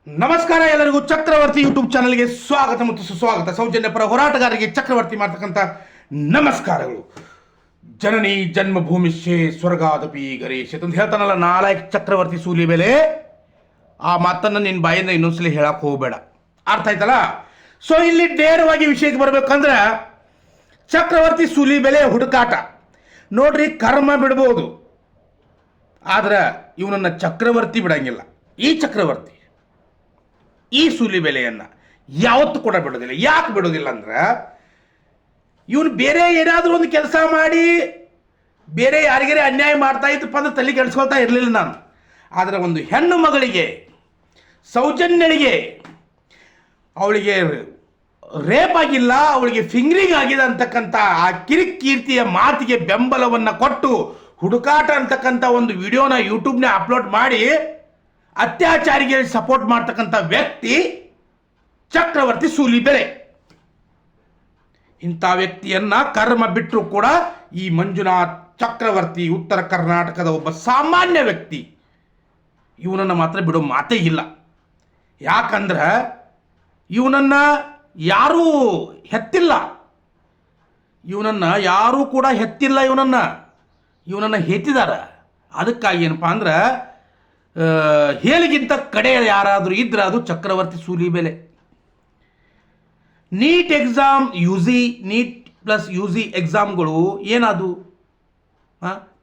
ನಮಸ್ಕಾರ ಎಲ್ಲರಿಗೂ ಚಕ್ರವರ್ತಿ ಯೂಟ್ಯೂಬ್ ಚಾನಲ್ಗೆ ಸ್ವಾಗತ ಮತ್ತು ಸುಸ್ವಾಗತ. ಸೌಜನ್ಯ ಪರ ಹೋರಾಟಗಾರರಿಗೆ ಚಕ್ರವರ್ತಿ ಮಾಡ್ತಕ್ಕಂಥ ನಮಸ್ಕಾರಗಳು. ಜನನಿ ಜನ್ಮಭೂಮಿಶ್ಚೇ ಸ್ವರ್ಗಾದಪಿ ಗರೀಶ್ ಅಂತ ಹೇಳ್ತಾನಲ್ಲ ನಾಲಾಯಕ್ ಚಕ್ರವರ್ತಿ ಸೂಲಿಬೆಲೆ. ಆ ಮಾತನ್ನು ನಿನ್ನ ಬಾಯಿಂದ ಇನ್ನೊಂದ್ಸಲಿ ಹೇಳಕ್ಕೆ ಹೋಗಬೇಡ, ಅರ್ಥ ಆಯ್ತಲ್ಲ? ಸೊ ಇಲ್ಲಿ ನೇರವಾಗಿ ವಿಷಯಕ್ಕೆ ಬರ್ಬೇಕಂದ್ರೆ ಚಕ್ರವರ್ತಿ ಸೂಲಿಬೆಲೆ ಹುಡುಕಾಟ ನೋಡ್ರಿ. ಕರ್ಮ ಬಿಡ್ಬೋದು, ಆದ್ರೆ ಇವನನ್ನು ಚಕ್ರವರ್ತಿ ಬಿಡಂಗಿಲ್ಲ. ಈ ಚಕ್ರವರ್ತಿ ಈ ಸೂಲಿಬೆಲೆಯನ್ನು ಯಾವತ್ತೂ ಕೂಡ ಬಿಡೋದಿಲ್ಲ. ಯಾಕೆ ಬಿಡೋದಿಲ್ಲ ಅಂದ್ರೆ ಇವನು ಬೇರೆ ಏನಾದರೂ ಒಂದು ಕೆಲಸ ಮಾಡಿ ಬೇರೆ ಯಾರಿಗಾರೆ ಅನ್ಯಾಯ ಮಾಡ್ತಾ ಇತ್ತಪ್ಪ ಅಂದ್ರೆ ತಲೆ ಕೆಡಿಸ್ಕೊಳ್ತಾ ಇರಲಿಲ್ಲ ನಾನು. ಆದರೆ ಒಂದು ಹೆಣ್ಣು ಮಗಳಿಗೆ, ಸೌಜನ್ಯಳಿಗೆ, ಅವಳಿಗೆ ರೇಪ್ ಆಗಿಲ್ಲ, ಅವಳಿಗೆ ಫಿಂಗರಿಂಗ್ ಆಗಿದೆ ಅಂತಕ್ಕಂಥ ಆ ಕಿರಿಕೀರ್ತಿಯ ಮಾತಿಗೆ ಬೆಂಬಲವನ್ನು ಕೊಟ್ಟು ಹುಡುಕಾಟ ಅಂತಕ್ಕಂಥ ಒಂದು ವಿಡಿಯೋನ ಯೂಟ್ಯೂಬ್ನ ಅಪ್ಲೋಡ್ ಮಾಡಿ ಅತ್ಯಾಚಾರಿಗೆ ಸಪೋರ್ಟ್ ಮಾಡ್ತಕ್ಕಂಥ ವ್ಯಕ್ತಿ ಚಕ್ರವರ್ತಿ ಸೂಲಿಬೆಲೆ. ಇಂಥ ವ್ಯಕ್ತಿಯನ್ನ ಕರ್ಮ ಬಿಟ್ಟರು ಕೂಡ ಈ ಮಂಜುನಾಥ್ ಚಕ್ರವರ್ತಿ ಉತ್ತರ ಕರ್ನಾಟಕದ ಒಬ್ಬ ಸಾಮಾನ್ಯ ವ್ಯಕ್ತಿ, ಇವನನ್ನು ಮಾತ್ರ ಬಿಡೋ ಮಾತೇ ಇಲ್ಲ. ಯಾಕಂದ್ರೆ ಇವನನ್ನ ಯಾರೂ ಹೆತ್ತಿಲ್ಲ, ಇವನನ್ನು ಯಾರೂ ಕೂಡ ಹೆತ್ತಿಲ್ಲ, ಇವನನ್ನು ಹೇತಿದ್ದಾರೆ. ಅದಕ್ಕಾಗಿ ಏನಪ್ಪ ಅಂದ್ರೆ ಹೇಳಿಗಿಂತ ಕಡೆ ಯಾರಾದರೂ ಇದ್ರೆ ಅದು Chakravarthy Sulibele. NEET exam NEET plus UG ಎಕ್ಸಾಮ್ಗಳು ಏನದು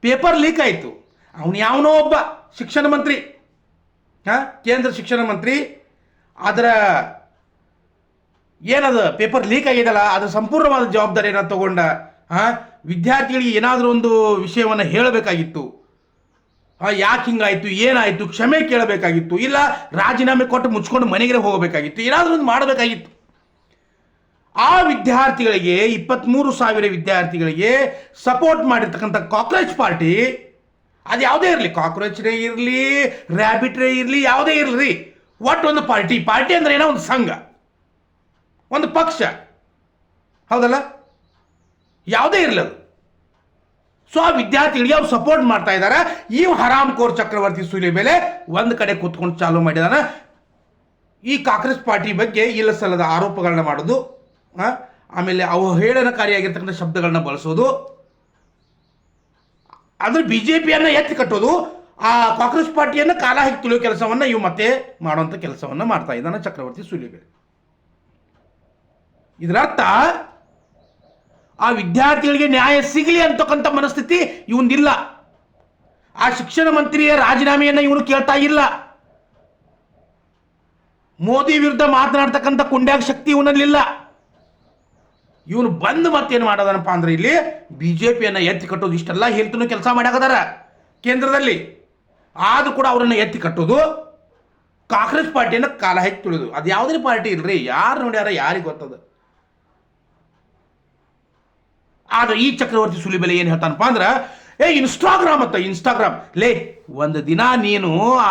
ಪೇಪರ್ ಲೀಕ್ ಆಯಿತು. ಅವನು ಯಾವನೋ ಒಬ್ಬ ಶಿಕ್ಷಣ ಮಂತ್ರಿ, ಕೇಂದ್ರ ಶಿಕ್ಷಣ ಮಂತ್ರಿ, ಅದರ ಏನದು ಪೇಪರ್ ಲೀಕ್ ಆಗಿದೆಲ್ಲ ಅದರ ಸಂಪೂರ್ಣವಾದ ಜವಾಬ್ದಾರಿಯನ್ನು ತಗೊಂಡ ವಿದ್ಯಾರ್ಥಿಗಳಿಗೆ ಏನಾದರೂ ಒಂದು ವಿಷಯವನ್ನು ಹೇಳಬೇಕಾಗಿತ್ತು. ಯಾಕೆ ಹಿಂಗಾಯಿತು, ಏನಾಯಿತು, ಕ್ಷಮೆ ಕೇಳಬೇಕಾಗಿತ್ತು, ಇಲ್ಲ ರಾಜೀನಾಮೆ ಕೊಟ್ಟು ಮುಚ್ಕೊಂಡು ಮನೆಗೆ ಹೋಗಬೇಕಾಗಿತ್ತು, ಏನಾದರೂ ಒಂದು ಮಾಡಬೇಕಾಗಿತ್ತು. ಆ ವಿದ್ಯಾರ್ಥಿಗಳಿಗೆ 23,000 ವಿದ್ಯಾರ್ಥಿಗಳಿಗೆ ಸಪೋರ್ಟ್ ಮಾಡಿರ್ತಕ್ಕಂಥ ಕಾಕ್ರೋಚ್ ಪಾರ್ಟಿ, ಅದು ಯಾವುದೇ ಇರಲಿ, ಕಾಕ್ರೋಚ್ರೇ ಇರಲಿ, ರ್ಯಾಬಿಟ್ರೇ ಇರಲಿ, ಯಾವುದೇ ಇರಲಿ, ಒಟ್ಟು ಒಂದು ಪಾರ್ಟಿ ಅಂದ್ರೆ ಏನೋ ಒಂದು ಸಂಘ, ಒಂದು ಪಕ್ಷ, ಹೌದಲ್ಲ, ಯಾವುದೇ ಇರಲಿ ಅದು. ಸೊ ಆ ವಿದ್ಯಾರ್ಥಿಗಳಿಗೆ ಅವ್ರು ಸಪೋರ್ಟ್ ಮಾಡ್ತಾ ಇದ್ದಾರೆ. ಈ ಹರಾಮ್ ಕೋರ್ ಚಕ್ರವರ್ತಿ ಸೂಲಿಬೆಲೆ ಒಂದು ಕಡೆ ಕೂತ್ಕೊಂಡು ಚಾಲೂ ಮಾಡಿದಾನೆ ಈ ಕಾಂಗ್ರೆಸ್ ಪಾರ್ಟಿ ಬಗ್ಗೆ ಇಲ್ಲ ಸಲ್ಲದ ಆರೋಪಗಳನ್ನ ಮಾಡೋದು, ಆಮೇಲೆ ಅವು ಹೇಳನಕಾರಿಯಾಗಿರ್ತಕ್ಕಂಥ ಶಬ್ದಗಳನ್ನ ಬಳಸೋದು, ಅಂದ್ರೆ BJPಯನ್ನು ಎತ್ತಿ ಕಟ್ಟೋದು, ಆ ಕಾಂಗ್ರೆಸ್ ಪಾರ್ಟಿಯನ್ನು ಕಾಲ ಹಾಕಿ ತುಳಿಯೋ ಕೆಲಸವನ್ನು ಇವು ಮತ್ತೆ ಮಾಡುವಂಥ ಕೆಲಸವನ್ನು ಮಾಡ್ತಾ ಇದ್ದಾನೆ ಚಕ್ರವರ್ತಿ ಸೂಲಿಬೆಲೆ. ಇದರರ್ಥ ಆ ವಿದ್ಯಾರ್ಥಿಗಳಿಗೆ ನ್ಯಾಯ ಸಿಗಲಿ ಅಂತಕ್ಕಂಥ ಮನಸ್ಥಿತಿ ಇವನಿಲ್ಲ. ಆ ಶಿಕ್ಷಣ ಮಂತ್ರಿಯ ರಾಜೀನಾಮೆಯನ್ನು ಇವನು ಕೇಳ್ತಾ ಇಲ್ಲ. ಮೋದಿ ವಿರುದ್ಧ ಮಾತನಾಡ್ತಕ್ಕಂಥ ಕುಂಡ್ಯಾಗ ಶಕ್ತಿ ಇವನಲ್ಲಿಲ್ಲ. ಇವನು ಬಂದು ಮತ್ತೇನು ಮಾಡೋದನಪ್ಪ ಅಂದ್ರೆ ಇಲ್ಲಿ BJPಯನ್ನು ಎತ್ತಿ ಕಟ್ಟೋದು, ಇಷ್ಟೆಲ್ಲ ಹೇಳ್ತೂ ಕೆಲಸ ಮಾಡ್ಯಾಕದಾರ ಕೇಂದ್ರದಲ್ಲಿ, ಆದ್ರೂ ಕೂಡ ಅವರನ್ನು ಎತ್ತಿ ಕಟ್ಟೋದು, ಕಾಂಗ್ರೆಸ್ ಪಾರ್ಟಿಯನ್ನು ಕಾಲ ಹಾಕಿ ತುಳಿದು. ಅದು ಯಾವುದೇ ಪಾರ್ಟಿ ಇಲ್ರಿ, ಯಾರು ನೋಡ್ಯಾರ ಯಾರಿಗೆ ಗೊತ್ತದ. ಆದ್ರೆ ಈ ಚಕ್ರವರ್ತಿ ಸೂಲಿಬೆಲೆ ಏನು ಹೇಳ್ತಾನಪ್ಪ ಅಂದ್ರೆ ಇನ್ಸ್ಟಾಗ್ರಾಮ್ ಲೇ, ಒಂದು ದಿನ ನೀನು ಆ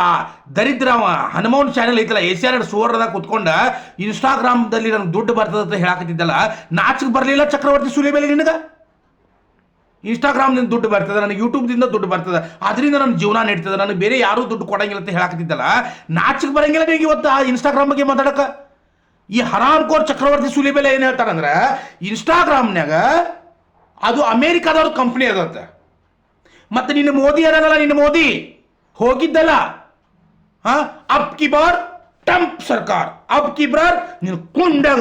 ದರಿದ್ರ ಹನುಮೌನ್ ಚಾನೆಲ್ ಐತಲ್ಲ ACR ಸುವರ್ಣದಾಗ ಕುತ್ಕೊಂಡ ಇನ್ಸ್ಟಾಗ್ರಾಮ್ದಲ್ಲಿ ನನಗೆ ದುಡ್ಡು ಬರ್ತದ ಅಂತ ಹೇಳಕತ್ತಿದ್ದಲ್ಲ, ನಾಚಿಗೆ ಬರಲಿಲ್ಲ ಚಕ್ರವರ್ತಿ ಸೂಲಿಬೆಲೆ ನಿನಗೆ? ಇನ್ಸ್ಟಾಗ್ರಾಮ್ದಿಂದ ದುಡ್ಡು ಬರ್ತದೆ, ನನಗೆ ಯೂಟ್ಯೂಬ್ದಿಂದ ದುಡ್ಡು ಬರ್ತದೆ, ಅದರಿಂದ ನನ್ನ ಜೀವನ ನಡೀತದೆ, ನನಗೆ ಬೇರೆ ಯಾರೂ ದುಡ್ಡು ಕೊಡಂಗಿಲ್ಲ ಅಂತ ಹೇಳಕತ್ತಿದ್ದಲ್ಲ, ನಾಚಿಗೆ ಬರಂಗಿಲ್ಲ ನಿಮಗೆ ಇವತ್ತು ಆ ಇನ್ಸ್ಟಾಗ್ರಾಮ್ ಬಗ್ಗೆ ಮಾತಾಡಕ? ಈ ಹರಾಮ್ ಕೋರ್ ಚಕ್ರವರ್ತಿ ಸೂಲಿಬೆಲೆ ಏನು ಹೇಳ್ತಾರಂದ್ರೆ ಇನ್ಸ್ಟಾಗ್ರಾಮ್ನಾಗ ಅದು ಅಮೇರಿಕಾದವ್ರ ಕಂಪ್ನಿ ಅದಂತ. ಮತ್ತೆ ನಿನ್ನ ಮೋದಿ ಅದಲ್ಲ, ನಿನ್ನ ಮೋದಿ ಹೋಗಿದ್ದಲ್ಲ ಅಬ್ ಕಿ ಬಾರ್ ಟ್ರಂಪ್ ಸರ್ಕಾರ, ಅಬ್ ಕಿ ಬಾರ್ ನೀನು ಕುಂಡಾಗ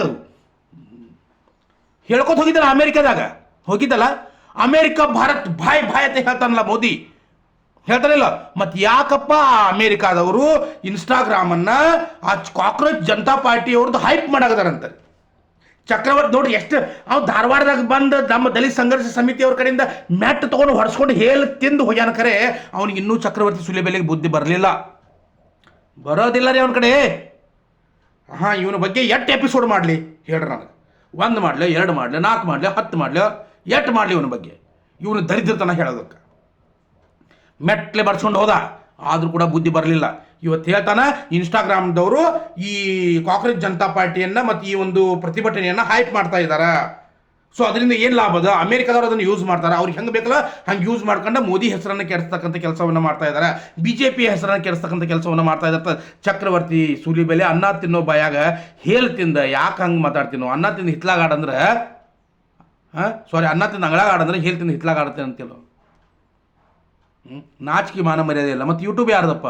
ಹೇಳ್ಕೊತ ಹೋಗಿದ್ದಲ್ಲ, ಅಮೇರಿಕಾದಾಗ ಹೋಗಿದ್ದಲ್ಲ, ಅಮೇರಿಕಾ ಭಾರತ್ ಭಾಯ್ ಅಂತ ಹೇಳ್ತಾನಲ್ಲ ಮೋದಿ, ಹೇಳ್ತಾನಿಲ್ಲ? ಮತ್ತೆ ಯಾಕಪ್ಪ ಆ ಅಮೇರಿಕಾದವರು ಇನ್ಸ್ಟಾಗ್ರಾಮನ್ನ ಆ ಕಾಕ್ರೋಚ್ ಜನತಾ ಪಾರ್ಟಿ ಅವ್ರದ್ದು ಹೈಪ್ ಮಾಡಾಕದಾರಂತಾರೆ. ಚಕ್ರವರ್ತಿ ನೋಡಿ ಎಷ್ಟು ಅವ್ ಧಾರವಾಡದಾಗ ಬಂದು ನಮ್ಮ ದಲಿತ ಸಂಘರ್ಷ ಸಮಿತಿ ಅವ್ರ ಕಡೆಯಿಂದ ಮ್ಯಾಟ್ ತಗೊಂಡು ಹೊಡೆಸ್ಕೊಂಡು ಹೇಳಿ ತಿಂದು ಹೋಗ್ಯಾನ. ಖರೆ ಅವನಿಗೆ ಇನ್ನೂ ಚಕ್ರವರ್ತಿ ಸೂಲಿಬೆಲೆಗೆ ಬುದ್ಧಿ ಬರಲಿಲ್ಲ, ಬರೋದಿಲ್ಲ ರೀ ಅವನ ಕಡೆ. ಇವನ ಬಗ್ಗೆ ಎಷ್ಟು ಎಪಿಸೋಡ್ ಮಾಡಲಿ ಹೇಳ್ರಿ ನನಗೆ? 1 ಮಾಡಲಿ, 2 ಮಾಡಲಿ, 4 ಮಾಡಲಿ, 10 ಮಾಡಲಿ, ಎಷ್ಟು ಮಾಡಲಿ ಇವನ ಬಗ್ಗೆ? ಇವನು ದರಿದ್ರತನ ಹೇಳೋದಕ್ಕೆ ಮೆಟ್ಲೆ ಬರ್ಸ್ಕೊಂಡು ಹೋದ, ಆದರೂ ಕೂಡ ಬುದ್ಧಿ ಬರಲಿಲ್ಲ. ಇವತ್ತು ಹೇಳ್ತಾನೆ ಇನ್ಸ್ಟಾಗ್ರಾಮ್ದವರು ಈ ಕಾಂಗ್ರೆಸ್ ಜನತಾ ಪಾರ್ಟಿಯನ್ನು ಮತ್ತು ಈ ಒಂದು ಪ್ರತಿಭಟನೆಯನ್ನು ಹೈಪ್ ಮಾಡ್ತಾ ಇದ್ದಾರೆ. ಸೊ ಅದರಿಂದ ಏನು ಲಾಭ ಅದ? ಅಮೆರಿಕದವ್ರು ಅದನ್ನು ಯೂಸ್ ಮಾಡ್ತಾರೆ, ಅವ್ರಿಗೆ ಹೆಂಗೆ ಬೇಕಲ್ಲ ಹಂಗೆ ಯೂಸ್ ಮಾಡ್ಕೊಂಡು ಮೋದಿ ಹೆಸರನ್ನು ಕೆಡಿಸ್ತಕ್ಕಂಥ ಕೆಲಸವನ್ನು ಮಾಡ್ತಾ ಇದ್ದಾರೆ, BJP ಹೆಸರನ್ನು ಕೆಡಿಸ್ತಕ್ಕಂಥ ಕೆಲಸವನ್ನು ಮಾಡ್ತಾ ಇದ್ದಾರೆ. ಚಕ್ರವರ್ತಿ ಸೂಲಿಬೆಲೆ ಅನ್ನ ತಿನ್ನೋ ಬಾಯಾಗ ಹೇಲ್ ತಿಂದ ಯಾಕೆ ಹಂಗೆ ಮಾತಾಡ್ತೀನೋ? ಅನ್ನ ತಿಂದು ಹಿತ್ಲಾಗಾಡಂದ್ರೆ ಅನ್ನ ತಿಂದು ಅಂಗಳಾಗಾಡಂದ್ರೆ ಹೇಲ್ ತಿಂದು ಹಿತ್ಲಾಗಾಡತ್ತೇನೆ ಅಂತೇಳೋ. ನಾಚಿಕೆ ಮಾನ ಮರ್ಯಾದೆ ಇಲ್ಲ. ಮತ್ತು ಯೂಟ್ಯೂಬ್ ಯಾರ್ದಪ್ಪ?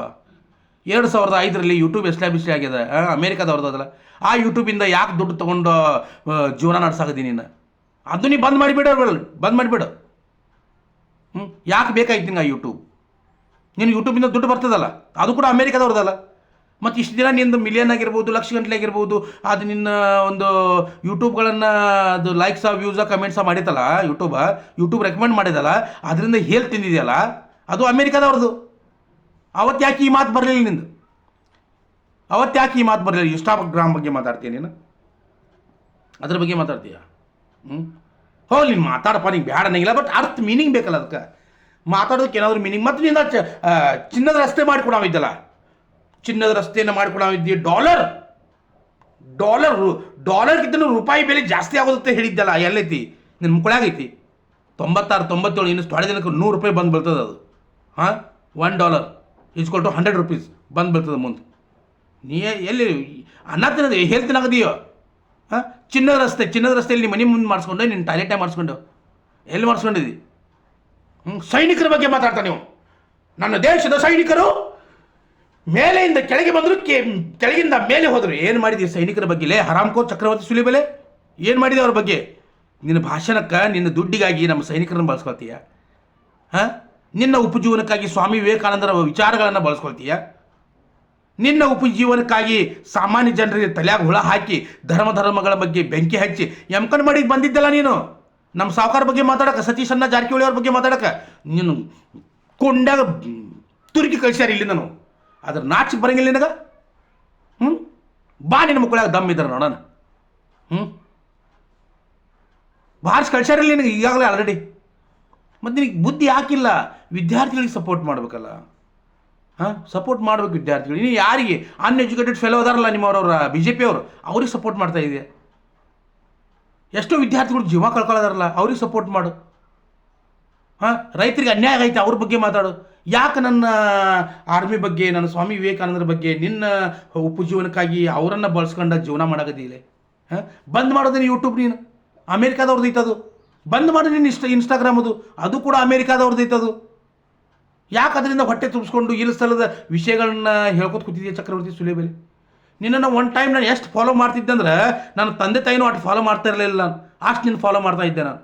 2005ರಲ್ಲಿ ಯೂಟ್ಯೂಬ್ ಎಸ್ಟಾಬ್ಲಿಷ್ ಆಗಿದೆ, ಅಮೇರಿಕಾದವ್ರದ್ದು ಅದಲ್ಲ. ಆ ಯೂಟ್ಯೂಬಿಂದ ಯಾಕೆ ದುಡ್ಡು ತೊಗೊಂಡು ಜೀವನ ನಡ್ಸಾಕತ್ತೀನಿ ನೀನು? ಅದು ನೀ ಬಂದ್ ಮಾಡಿಬಿಡು. ಯಾಕೆ ಬೇಕಾಯ್ತು ನಿಂಗೆ ಆ ಯೂಟ್ಯೂಬ್? ನೀನು ಯೂಟ್ಯೂಬಿಂದ ದುಡ್ಡು ಬರ್ತದಲ್ಲ, ಅದು ಕೂಡ ಅಮೇರಿಕಾದವ್ರದಲ್ಲ. ಮತ್ತು ಇಷ್ಟು ದಿನ ನಿಂದು ಮಿಲಿಯನ್ ಆಗಿರ್ಬೋದು, ಲಕ್ಷ ಗಂಟಲೆ ಆಗಿರ್ಬೋದು, ಅದು ನಿನ್ನ ಒಂದು ಯೂಟ್ಯೂಬ್ಗಳನ್ನು ಅದು ಲೈಕ್ಸ ವ್ಯೂಸ ಕಮೆಂಟ್ಸ ಮಾಡಿತ್ತಲ್ಲ, ಯೂಟ್ಯೂಬ್ ರೆಕಮೆಂಡ್ ಮಾಡಿದಲ್ಲ, ಅದರಿಂದ ಹೇಲ್ ತಿಂದಿದೆಯಲ್ಲ, ಅದು ಅಮೇರಿಕಾದವ್ರದ್ದು. ಅವತ್ತು ಯಾಕೆ ಈ ಮಾತು ಬರಲಿಲ್ಲ ನಿಂದು? ಇನ್ಸ್ಟಾಗ್ರಾಮ್ ಬಗ್ಗೆ ಮಾತಾಡ್ತೀಯ ನೀನು? ಅದ್ರ ಬಗ್ಗೆ ಮಾತಾಡ್ತೀಯ? ಹೋಗಿ ನೀನು ಮಾತಾಡಪ್ಪ, ನಿಂಗೆ ಬೇಡ ಅನ್ನಂಗಿಲ್ಲ, ಬಟ್ ಅರ್ಥ ಮೀನಿಂಗ್ ಬೇಕಲ್ಲ ಅದಕ್ಕೆ ಮಾತಾಡೋದಕ್ಕೆ ಏನಾದರೂ ಮೀನಿಂಗ್. ಮತ್ತು ನೀನು ಚಿನ್ನದ ರಸ್ತೆ ಮಾಡಿಕೊಡಾವಿದ್ದಲ್ಲ, ಚಿನ್ನದ ರಸ್ತೆಯನ್ನು ಮಾಡಿಕೊಡಾವಿದ್ದಿ. ಡಾಲರ್ಗಿಂತ ರೂಪಾಯಿ ಬೆಲೆ ಜಾಸ್ತಿ ಆಗೋದಕ್ಕೆ ಹೇಳಿದ್ದಲ್ಲ, ಎಲ್ಲೈತಿ ನಿನ್ನ ಮುಕ್ಕಳಾಗೈತಿ? 96, 97 ಇನ್ನು ಥೊಡೆ ದಿನಕ್ಕೆ $100 ಬಂದು ಬೀಳ್ತದೆ ಅದು. $1 = 100 ರೂಪೀಸ್ ಬಂದು ಬೀಳ್ತದೆ ಮುಂದೆ. ನೀ ಎಲ್ಲಿ ಅನ್ನ ತಿನ್ನೋದು ಹೇಲ್ ತಿನ್ನಾಗದೀಯೋ? ಚಿನ್ನದ ರಸ್ತೆಯಲ್ಲಿ ನಿಮ್ಮ ಮನೆ ಮುಂದೆ ಮಾಡಿಸ್ಕೊಂಡು ನಿನ್ನ ಟಾಯ್ಲೆಟೇ ಮಾಡಿಸ್ಕೊಂಡು ಎಲ್ಲಿ ಮಾಡಿಸ್ಕೊಂಡಿದ್ದಿ? ಸೈನಿಕರ ಬಗ್ಗೆ ಮಾತಾಡ್ತಾ ನೀವು. ನನ್ನ ದೇಶದ ಸೈನಿಕರು ಮೇಲೆಯಿಂದ ಕೆಳಗೆ ಬಂದರು, ಕೆಳಗಿಂದ ಮೇಲೆ ಹೋದರು. ಏನು ಮಾಡಿದ್ದೀವಿ ಸೈನಿಕರ ಬಗ್ಗೆ? ಲೇ ಹರಾಮ್ಕೋ ಚಕ್ರವರ್ತಿ ಸೂಲಿಬೆಲೆ, ಏನು ಮಾಡಿದೆ ಅವ್ರ ಬಗ್ಗೆ? ನಿನ್ನ ಭಾಷಣಕ್ಕೆ, ನಿನ್ನ ದುಡ್ಡಿಗಾಗಿ ನಮ್ಮ ಸೈನಿಕರನ್ನು ಬಳಸ್ಕೊಳ್ತೀಯ? ನಿನ್ನ ಉಪಜೀವನಕ್ಕಾಗಿ ಸ್ವಾಮಿ ವಿವೇಕಾನಂದರ ವಿಚಾರಗಳನ್ನು ಬಳಸ್ಕೊಳ್ತೀಯ? ನಿನ್ನ ಉಪಜೀವನಕ್ಕಾಗಿ ಸಾಮಾನ್ಯ ಜನರಿಗೆ ತಲೆಯಾಗ ಹುಳ ಹಾಕಿ ಧರ್ಮಗಳ ಬಗ್ಗೆ ಬೆಂಕಿ ಹಚ್ಚಿ ಎಮ್ಕಂಡ್ ಮಾಡಿ ಬಂದಿದ್ದಲ್ಲ ನೀನು. ನಮ್ಮ ಸಾವುಕಾರ ಬಗ್ಗೆ ಮಾತಾಡಕ್ಕೆ, ಸತೀಶ್ ಅಣ್ಣ ಜಾರಕಿಹೊಳಿ ಅವ್ರ ಬಗ್ಗೆ ಮಾತಾಡಕ್ಕೆ ನೀನು ಕೊಂಡಾಗ ತುರುಕಿ ಕಳಿಸ್ಯಾರ ಇಲ್ಲಿ. ನಾನು ಅದ್ರ ನಾಚಿಗೆ ಬರಂಗಿಲ್ಲ ನಿನಗೆ? ಬಾ, ನಿನ್ನ ಮಕ್ಕಳಾಗ ದಮ್ ಇದ್ದಾರೆ ನೋಡೋಣ. ಬಾರಿಸಿ ಕಳಿಸ್ಯಾರಿಲ್ಲ ನಿನಗೆ ಈಗಾಗಲೇ ಆಲ್ರೆಡಿ. ಮತ್ತು ನಿನಗೆ ಬುದ್ಧಿ ಹಾಕಿಲ್ಲ. ವಿದ್ಯಾರ್ಥಿಗಳಿಗೆ ಸಪೋರ್ಟ್ ಮಾಡಬೇಕಲ್ಲ, ಸಪೋರ್ಟ್ ಮಾಡ್ಬೇಕು ವಿದ್ಯಾರ್ಥಿಗಳು. ನೀನು ಯಾರಿಗೆ? ಅನ್ಎಜುಕೇಟೆಡ್ ಫೆಲೋ ಅದಾರಲ್ಲ ನಿಮ್ಮವ್ರವ್ರ BJP ಅವರು, ಅವ್ರಿಗೆ ಸಪೋರ್ಟ್ ಮಾಡ್ತಾ ಇದೆಯಾ? ಎಷ್ಟೋ ವಿದ್ಯಾರ್ಥಿಗಳು ಜೀವ ಕಳ್ಕೊಳ್ಳೋದಾರಲ್ಲ, ಅವ್ರಿಗೆ ಸಪೋರ್ಟ್ ಮಾಡು. ರೈತರಿಗೆ ಅನ್ಯಾಯ ಆಗೈತೆ, ಅವ್ರ ಬಗ್ಗೆ ಮಾತಾಡು. ಯಾಕೆ ನನ್ನ ಆರ್ಮಿ ಬಗ್ಗೆ, ನನ್ನ ಸ್ವಾಮಿ ವಿವೇಕಾನಂದರ ಬಗ್ಗೆ, ನಿನ್ನ ಉಪಜೀವನಕ್ಕಾಗಿ ಅವರನ್ನು ಬಳಸ್ಕೊಂಡ ಜೀವನ ಮಾಡೋದಿಲ್ಲ? ಬಂದ್ ಮಾಡೋದೇನು ಯೂಟ್ಯೂಬ್? ನೀನು ಅಮೇರಿಕಾದವ್ರದ್ದು ಐತದು. ಬಂದ್ ಮಾಡಿ ನೀನು ಇನ್ಸ್ಟಾಗ್ರಾಮ್ ಅದು ಕೂಡ ಅಮೇರಿಕಾದವ್ರದ್ದು ಐತದು. ಯಾಕೆ ಅದರಿಂದ ಹೊಟ್ಟೆ ತುಂಬಿಸ್ಕೊಂಡು ಇಲ್ಲ ಸ್ಥಳದ ವಿಷಯಗಳನ್ನ ಹೇಳ್ಕೊತ ಕೂತಿದ್ಯಾ ಚಕ್ರವರ್ತಿ ಸೂಲಿಬೆಲೆ? ನಿನ್ನನ್ನು ಒನ್ ಟೈಮ್ ನಾನು ಎಷ್ಟು ಫಾಲೋ ಮಾಡ್ತಿದ್ದೆ ಅಂದ್ರೆ, ನನ್ನ ತಂದೆ ತಾಯಿನೂ ಅಷ್ಟು ಫಾಲೋ ಮಾಡ್ತಾ ಇರಲಿಲ್ಲ. ನಾನು ಅಷ್ಟು ನಿನ್ನ ಫಾಲೋ ಮಾಡ್ತಾ ಇದ್ದೆ ನಾನು.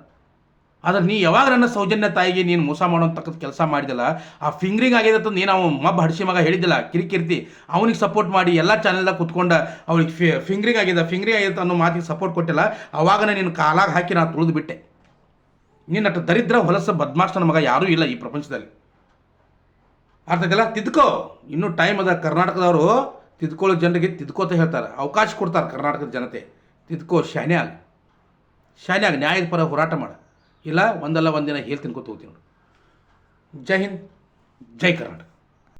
ಆದರೆ ನೀ ಯಾವಾಗ ನನ್ನ ಸೌಜನ್ಯ ತಾಯಿಗೆ ನೀನು ಮೋಸ ಮಾಡೋಂತಕ್ಕಂಥ ಕೆಲಸ ಮಾಡಿದಲ್ಲ, ಆ ಫಿಂಗ್ರಿಂಗ್ ಆಗಿದೆ ಅಂತ ನೀನು ಅವ್ನು ಹಡಿಸಿ ಮಗ ಹೇಳಿದ್ದಿಲ್ಲ ಕಿರಿಕಿರ್ತಿ, ಅವನಿಗೆ ಸಪೋರ್ಟ್ ಮಾಡಿ ಎಲ್ಲ ಚಾನೆಲ್ದಾಗ ಕುತ್ಕೊಂಡು ಅವಳಿಗೆ ಫಿಂಗ್ರಿಂಗ್ ಆಗಿದೆ ಅನ್ನೋ ಮಾತಿಗೆ ಸಪೋರ್ಟ್ ಕೊಟ್ಟಿಲ್ಲ. ಅವಾಗನೇ ನಿನ್ನ ಕಾಲಾಗ ಹಾಕಿ ನಾನು ತುಳಿದು ಬಿಟ್ಟೆ. ನೀನಟ್ಟು ದರಿದ್ರ ಹೊಲಸ ಬದ್ಮಾಷ್ಟನ ಮಗ ಯಾರೂ ಇಲ್ಲ ಈ ಪ್ರಪಂಚದಲ್ಲಿ. ಅರ್ಥಕ್ಕೆಲ್ಲ ತಿದ್ಕೋ, ಇನ್ನೂ ಟೈಮ್ ಅದ. ಕರ್ನಾಟಕದವರು ತಿದ್ಕೊಳ್ಳೋ ಜನರಿಗೆ ತಿದ್ಕೋತ ಹೇಳ್ತಾರೆ, ಅವಕಾಶ ಕೊಡ್ತಾರೆ ಕರ್ನಾಟಕದ ಜನತೆ. ತಿದ್ಕೋ, ಶಾನ್ಯಾಗ ನ್ಯಾಯದ ಪರ ಹೋರಾಟ ಮಾಡ. ಇಲ್ಲ ಒಂದಲ್ಲ ಒಂದಿನ ಹೇಳಿ ತಿನ್ಕೋತ ಹೋಗ್ತೀನಿ ನೋಡು. ಜೈ ಹಿಂದ್, ಜೈ ಕರ್ನಾಟಕ.